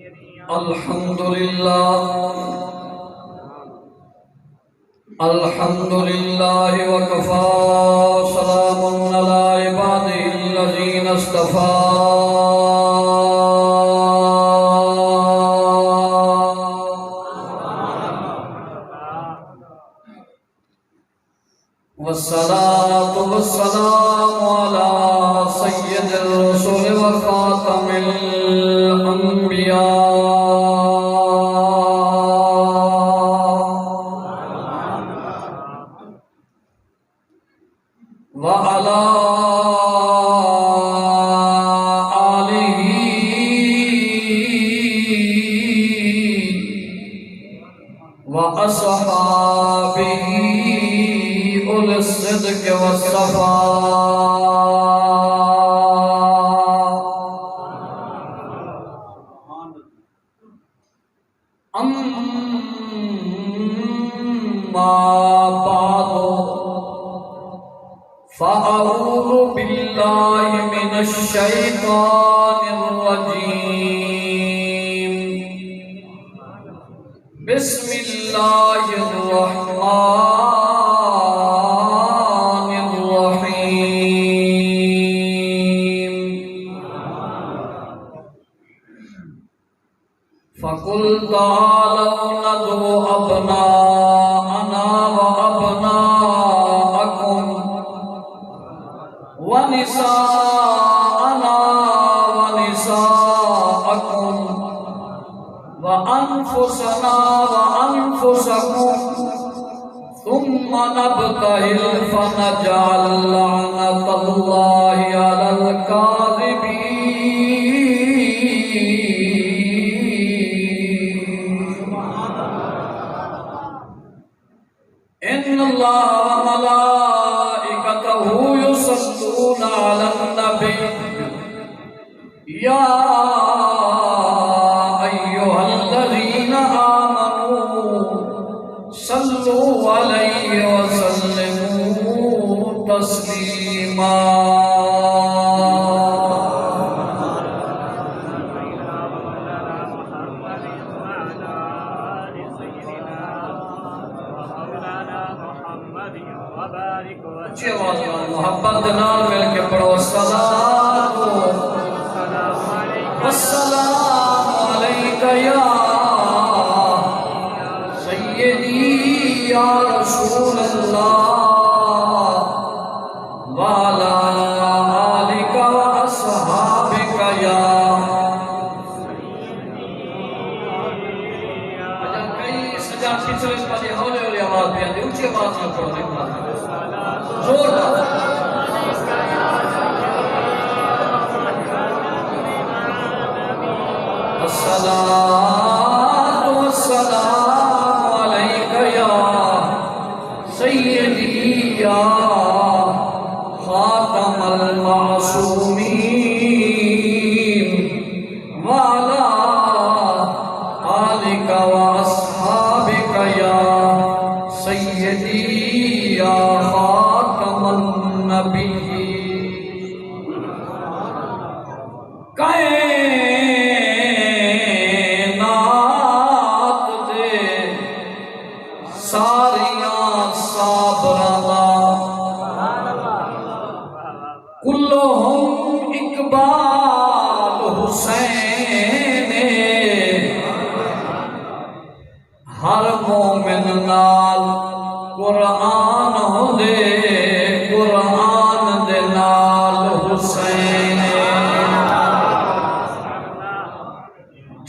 الحمد لله وكفى سلام على عباده الذين اصطفى والصلاة والسلام على سيد الرسل وخاتم الأنبياء وعلى آله وأصحابه أولي الصدق والصفاء أما بعد فأعوذ بالله من الشيطان الرجيم بسم الله الرحمن الرحيم فقل تعالوا ندعو أبناءنا وأبناءكم ونساءنا ونساءكم وأنفسنا وأنفسكم ثم نبتهل فنجعل لعنة الله على الكاذبين إن الله وملائكته يصلون على النبي يا أيها الذين آمنوا صلوا عليه وسلموا تسليما محبت نال مل کے پڑھو الصلاۃ والسلام علیک یا سیدی یا رسول اللہ وعلی آلک واصحابک یا کئی سجا پچھلے پڑھے ہولے ہولے آواز بھی آتی اونچی آواز میں پڑھو دیکھنا زور الصلاة والسلام عليك يا سيدي يا خاتم المعصومين وعلى آلك وأصحابك يا سيدي يا خاتم النبيين ساریاں صابرہ کلہم اقبال حسین ہر مومن نال قرآن ہو دے قرآن دے نال حسین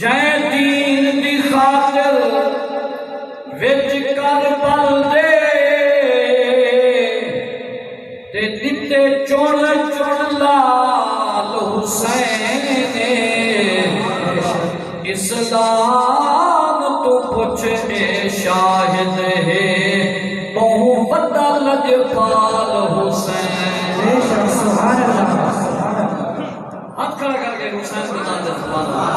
جے دین دی خاطر وچ کربل دے تے دتے چون چون لال حسین اسلام تو پوچھ اے شاہد ہے بہو بڑا لجپال حسین سبحان اللہ ہاتھ کھڑا کر کے حسین بتا دے سبحان اللہ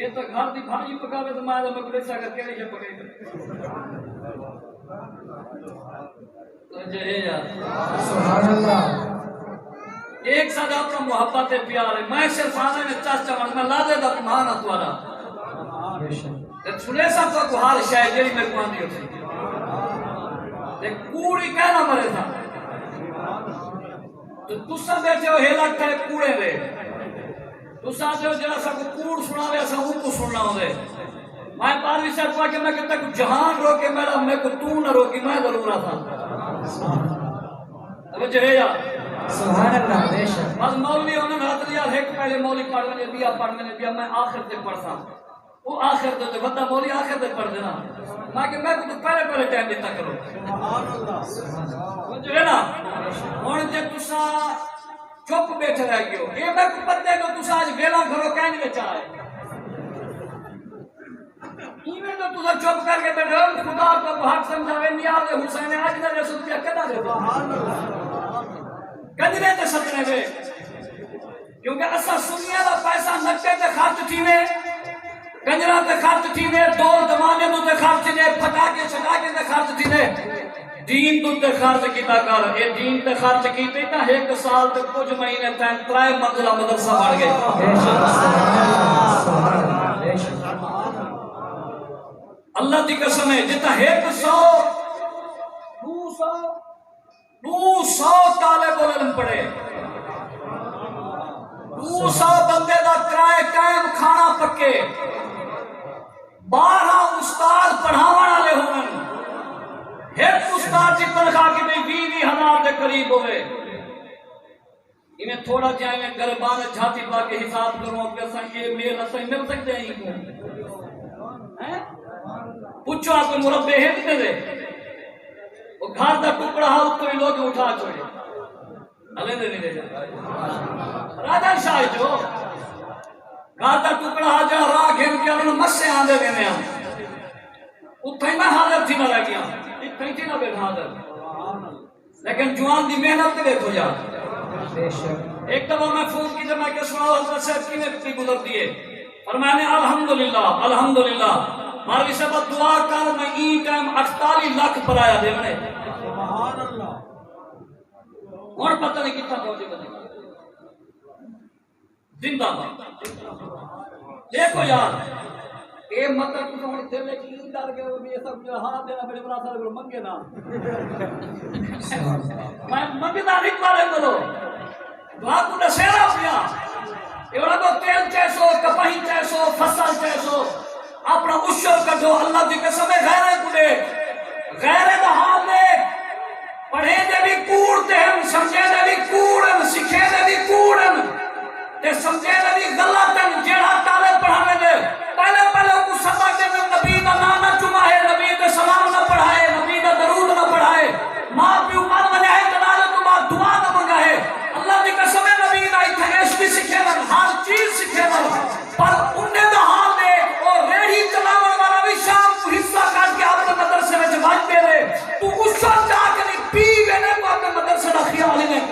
یہ تو گھر دی بھاجی پکاوے تو میں کو دیکھا کر کے نہیں پکے تو جے یار سبحان اللہ ایک ساتھ اپنا محبت پیار ہے میں صرف آنے میں چاچا میں لادے دا مان اتوارا تے سنے سا تو ہر شے جڑی میرے کو آندی ہوتی تے کوڑی کہنا مرے تھا تو تسا بیٹھے ہو ہیلا تے کوڑے دے تسا جو جڑا سا کو کوڑ سناوے اسا او کو سننا ہوندے میں پاروی صاحب کو کہ میں کہ تک جہان روکے میرا میں کو تو نہ روکی میں ضرور تھا توجہ ہے یار سبحان اللہ بے شک بس مولوی انہوں نے حضرت یار ایک پہلے مولوی پڑھنے دیا میں آخر تک پڑھتا وہ آخر تک بندہ مولوی آخر تک پڑھ دینا میں کو تو پہلے ٹائم دیتا کرو جو ہے نا ہوں جب تسا چپ بیٹھے رہ گئے ہو یہ میں کو پتہ ہے کہ تسا آج ویلا گھرو کہیں نہیں بچا ہے ایویں تو تسا چپ کر کے بیٹھے ہو خدا تو حق سمجھاوے نیاز حسین آج نہ رسول کیا کدا دے کنجرے تے سکنے وے کیونکہ اسا سنیا دا پیسہ نکے تے خرچ تھیوے کنجرا تے خرچ تھیوے دور زمانے تو تے خرچ نے پٹاکے چھٹاکے تے خرچ تھیوے دین تو تے خرچ کیتا کر اے دین تے خرچ کیتے تا ایک سال تے کچھ مہینے تائیں 3 منزلہ مدرسہ بن گئے بے شک سبحان اللہ بے شک اللہ دی قسم ہے جتا 100 200 طالب علم پڑھے 200 بندے دا کرائے قائم کھانا پکے 12 استاد پڑھاون والے ہون ایک استاد کی تنخواہ کی 20,000 دے قریب ہوئے انہیں تھوڑا جہاں میں گربان جھاتی پا کے حساب کروں کہ یہ میل اساں مل سکتے ہیں پوچھو آپ کو مربع ہے کتنے دے وہ گھر دا ٹکڑا ہاؤ تو ہی لوگ اٹھا چھوڑے ہلے دے نہیں دے جا راجہ شاہ جو گھر دا ٹکڑا ہاؤ جا راہ گھر کے انہوں مسے آندے دینے ہیں اتھائی میں حاضر تھی نہ رہ گیا اتھائی تھی نہ بیٹھ حاضر لیکن جوان دی محنت کے دیکھو جا ایک دفعہ میں فون کی جب میں کہ سناؤ حضرت صاحب کی میں کتنی گزر دیئے فرمانے الحمدللہ الحمدللہ ماروی صاحب دعا کر میں این ٹائم 48 لاکھ پر آیا دے میں سبحان اللہ اور پتہ نہیں کتنا پہنچے گا زندہ بات دیکھو یار اے مطلب تو ہن دل وچ این ڈر گئے وہ یہ سب جو ہاتھ دینا میرے بڑا سارے کو منگے نا میں منگدا نہیں پارے بولو دعا کو دسیرا پیا ایوڑا کو تیل چیسو کپاہی چیسو فصل چیسو اپنا اشر کٹو اللہ دی قسم غیرے کو دے غیرے دا حال دے پڑھے دے بھی کوڑتے ہیں سمجھے دے بھی کوڑن سکھے دے بھی کوڑن تے سمجھے دے بھی غلطن جیڑا طالب پڑھانے دے پہلے کو سبق دے میں نبی دا نام نہ چمائے نبی دے سلام نہ پڑھائے نبی دا درود نہ پڑھائے ماں پیو مر منائے جنالے تو ماں دعا نہ منگائے اللہ دی قسم نبی دا اتھنیش بھی سکھے دن ہر چیز سکھے دن پر انہیں دا حال دے اور ریڑھی چلاوان والا بھی شام کو حصہ کاٹ کے اپنے مدرسے میں جماعت دے رہے تو اس وقت جا کے نہیں پی گئے کو اپنے مدرسے کا خیال ہی نہیں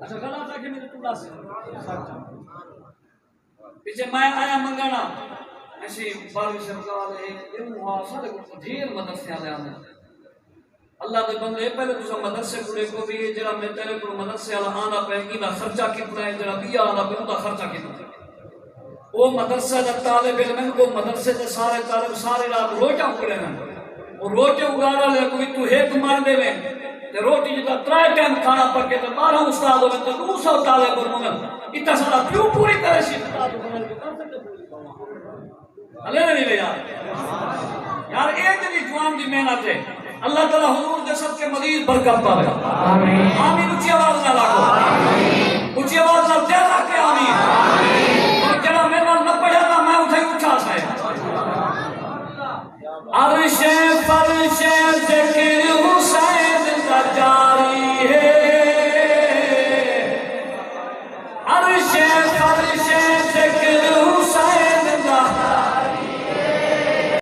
اچھا غلط ہے کہ میرے تُولا سے پیچھے میں آیا منگانا ایسی باروی سرکار ہے یہ وہاں سارے کو دھیر مدرسے آنے آنے اللہ دے بندے پہلے تو مدرسے پڑے کو بھی جرا میں تیرے کو مدرسے والا آنا پہ اینا خرچہ کتنا ہے جرا دیا آنا پہ ان کا خرچہ کتنا ہے وہ مدرسے دا طالب علم کو مدرسے دے سارے طالب سارے رات روٹا پڑے ہیں وہ روٹے اگاڑا لے کوئی تو ایک مار دے میں تے روٹی جتا 3 ٹائم کھانا پکے تے 12 استاد ہوئے تے 200 طالب علم اتنا سارا کیوں پوری طرح سے اللہ نہیں لے یار ایک بھی جوان دی محنت ہے اللہ تعالیٰ حضور دے سب کے مزید برکت پاوے آمین اچھی آواز نہ لاکھو اچھی آواز نہ دے لاکھے آمین اور جڑا میرا نہ پڑھا تھا میں اٹھے اٹھا سائے عرش فرش ذکر